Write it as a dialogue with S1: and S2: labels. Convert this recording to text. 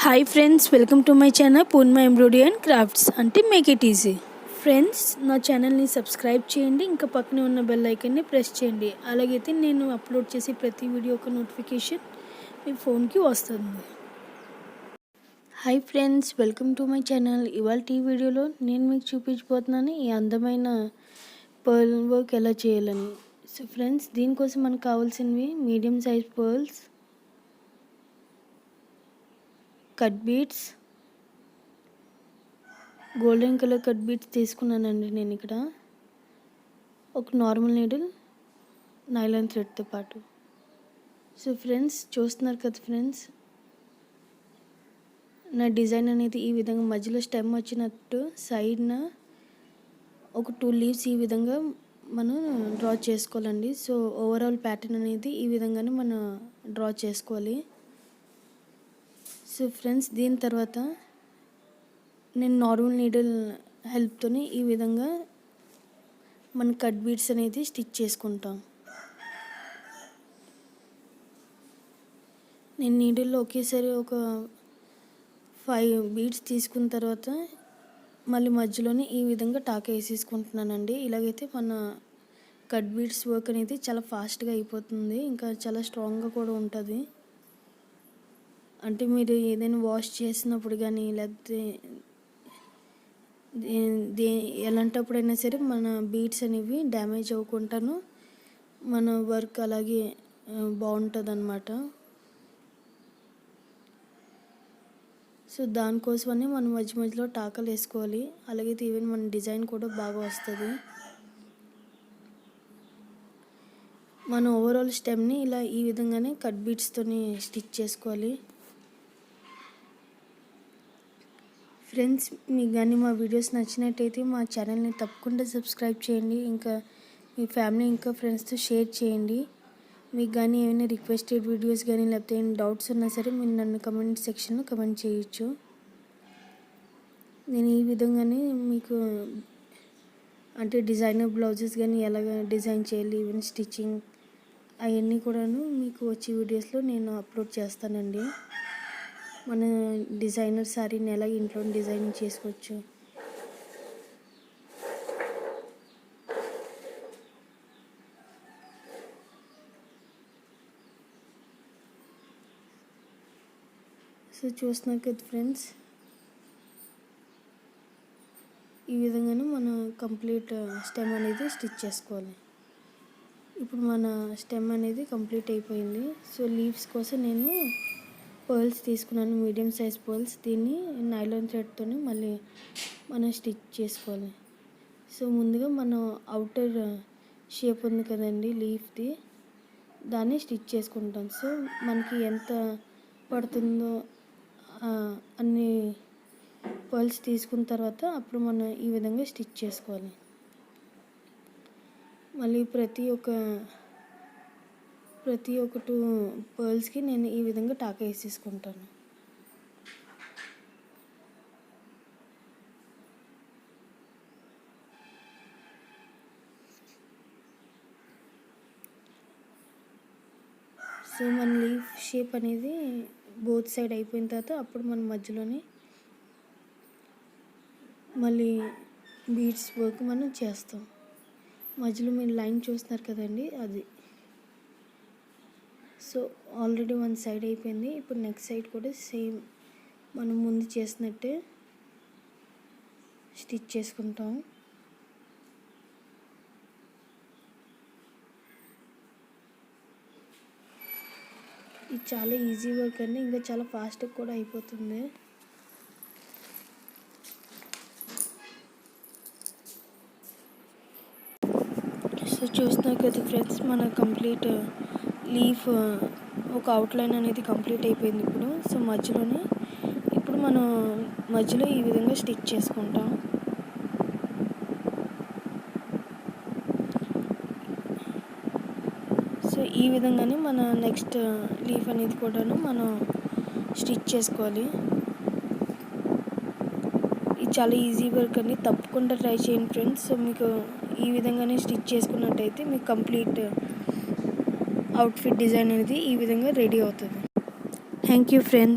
S1: Hi friends, welcome to my channel Purnima embroidery and crafts అంటే make it easy. Friends, నా ఛానల్ని subscribe చేయండి, ఇంకా పక్కనే ఉన్న బెల్ ఐకన్ని ప్రెస్ చేయండి. అలాగైతే నేను అప్లోడ్ చేసే ప్రతి వీడియో ఒక నోటిఫికేషన్ మీ ఫోన్కి వస్తుంది. Hi friends, welcome to my channel. ఇవాళ ఈ వీడియోలో నేను మీకు చూపించబోతున్నాను ఈ అందమైన పర్ల్ వర్క్ ఎలా చేయాలని. సో ఫ్రెండ్స్, దీనికోసం మనకు కావాల్సినవి medium size pearls, cut beads, golden colour cut beads తీసుకున్నానండి నేను ఇక్కడ. ఒక నార్మల్ నీడిల్, నైలాన్ థ్రెడ్తో పాటు. సో ఫ్రెండ్స్, చూస్తున్నారు కదా ఫ్రెండ్స్, నా డిజైన్ అనేది ఈ విధంగా మధ్యలో స్టెమ్ వచ్చినట్టు సైడ్న ఒక 2 లీవ్స్ ఈ విధంగా మనం డ్రా చేసుకోవాలండి. సో ఓవరాల్ ప్యాటర్న్ అనేది ఈ విధంగానే మనం డ్రా చేసుకోవాలి. సో ఫ్రెండ్స్, దీని తర్వాత నేను నార్మల్ నీడిల్ హెల్ప్తోని ఈ విధంగా మన కట్ బీడ్స్ అనేది స్టిచ్ చేసుకుంటాం. నేను నీడిల్లో ఒకేసారి ఒక 5 బీడ్స్ తీసుకున్న తర్వాత మళ్ళీ మధ్యలోనే ఈ విధంగా టాక్ వేసేసుకుంటున్నానండి. ఇలాగైతే మన కట్ బీడ్స్ వర్క్ అనేది చాలా ఫాస్ట్గా అయిపోతుంది, ఇంకా చాలా స్ట్రాంగ్గా కూడా ఉంటుంది. అంటే మీరు ఏదైనా వాష్ చేసినప్పుడు కానీ లేకపోతే ఎలాంటప్పుడైనా సరే మన బీడ్స్ అనేవి డ్యామేజ్ అవ్వకుండాను మన వర్క్ అలాగే బాగుంటుంది అన్నమాట. సో దానికోసమని మనం మధ్య మధ్యలో టాకలు వేసుకోవాలి. అలాగైతే ఈవెన్ మన డిజైన్ కూడా బాగా వస్తుంది. మన ఓవరాల్ స్టెమ్ని ఇలా ఈ విధంగానే కట్ బీడ్స్తోని స్టిచ్ చేసుకోవాలి. ఫ్రెండ్స్, మీకు కానీ మా వీడియోస్ నచ్చినట్టయితే మా ఛానల్ని తప్పకుండా సబ్స్క్రైబ్ చేయండి, ఇంకా మీ ఫ్యామిలీ ఇంకా ఫ్రెండ్స్తో షేర్ చేయండి. మీకు కానీ ఏమైనా రిక్వెస్టెడ్ వీడియోస్ కానీ లేకపోతే ఏమైనా డౌట్స్ ఉన్నా సరే మీరు నన్ను కమెంట్ సెక్షన్లో కమెంట్ చేయొచ్చు. నేను ఈ విధంగానే మీకు అంటే డిజైనర్ బ్లౌజెస్ కానీ ఎలాగ డిజైన్ చేయాలి, ఈవెన్ స్టిచ్చింగ్ అవన్నీ కూడాను మీకు వచ్చే వీడియోస్లో నేను అప్లోడ్ చేస్తానండి. మన డిజైనర్ శారీని ఎలా ఇంట్లో డిజైన్ చేసుకోవచ్చు. సో చూస్తున్నారు కదా ఫ్రెండ్స్, ఈ విధంగానే మనం కంప్లీట్ స్టెమ్ అనేది స్టిచ్ చేసుకోవాలి. ఇప్పుడు మన స్టెమ్ అనేది కంప్లీట్ అయిపోయింది. సో లీవ్స్ కోసం నేను పర్ల్స్ తీసుకున్నాను, మీడియం సైజ్ పర్ల్స్. దీన్ని నైలాన్ థ్రెడ్తో మళ్ళీ మనం స్టిచ్ చేసుకోవాలి. సో ముందుగా మనం అవుటర్ షేప్ ఉంది కదండి లీఫ్ది, దాన్ని స్టిచ్ చేసుకుంటాం. సో మనకి ఎంత పడుతుందో అన్ని పర్ల్స్ తీసుకున్న తర్వాత అప్పుడు మనం ఈ విధంగా స్టిచ్ చేసుకోవాలి. మళ్ళీ ప్రతి ఒక్క 2 పర్ల్స్కి నేను ఈ విధంగా టాకా వేసేసుకుంటాను. సో మన లీఫ్ షేప్ అనేది బోత్ సైడ్ అయిపోయిన తర్వాత అప్పుడు మన మధ్యలోనే మళ్ళీ బీడ్స్ వర్క్ మనం చేస్తాం. మధ్యలో మీరు లైన్ చూస్తున్నారు కదండి, అది. సో ఆల్రెడీ 1 సైడ్ అయిపోయింది. ఇప్పుడు నెక్స్ట్ సైడ్ కూడా సేమ్ మనం ముందు చేసినట్టే స్టిచ్ చేసుకుంటాం. ఇది చాలా ఈజీ వర్క్ అండి, ఇంకా చాలా ఫాస్ట్గా కూడా అయిపోతుంది. సో చూస్తున్నారు కదా ఫ్రెండ్స్, మన కంప్లీట్ లీఫ్ ఒక అవుట్లైన్ అనేది కంప్లీట్ అయిపోయింది ఇప్పుడు. సో మధ్యలోనే ఇప్పుడు మనం మధ్యలో ఈ విధంగా స్టిచ్ చేసుకుంటాం. సో ఈ విధంగానే మన నెక్స్ట్ లీఫ్ అనేది కూడాను మనం స్టిచ్ చేసుకోవాలి. ఇది చాలా ఈజీ వర్క్ అండి, తప్పకుండా ట్రై చేయండి ఫ్రెండ్స్. సో మీకు ఈ విధంగానే స్టిచ్ చేసుకున్నట్టయితే మీకు కంప్లీట్ అవుట్ఫిట్ డిజైన్ అనేది ఈ విధంగా రెడీ అవుతుంది. Thank you friends.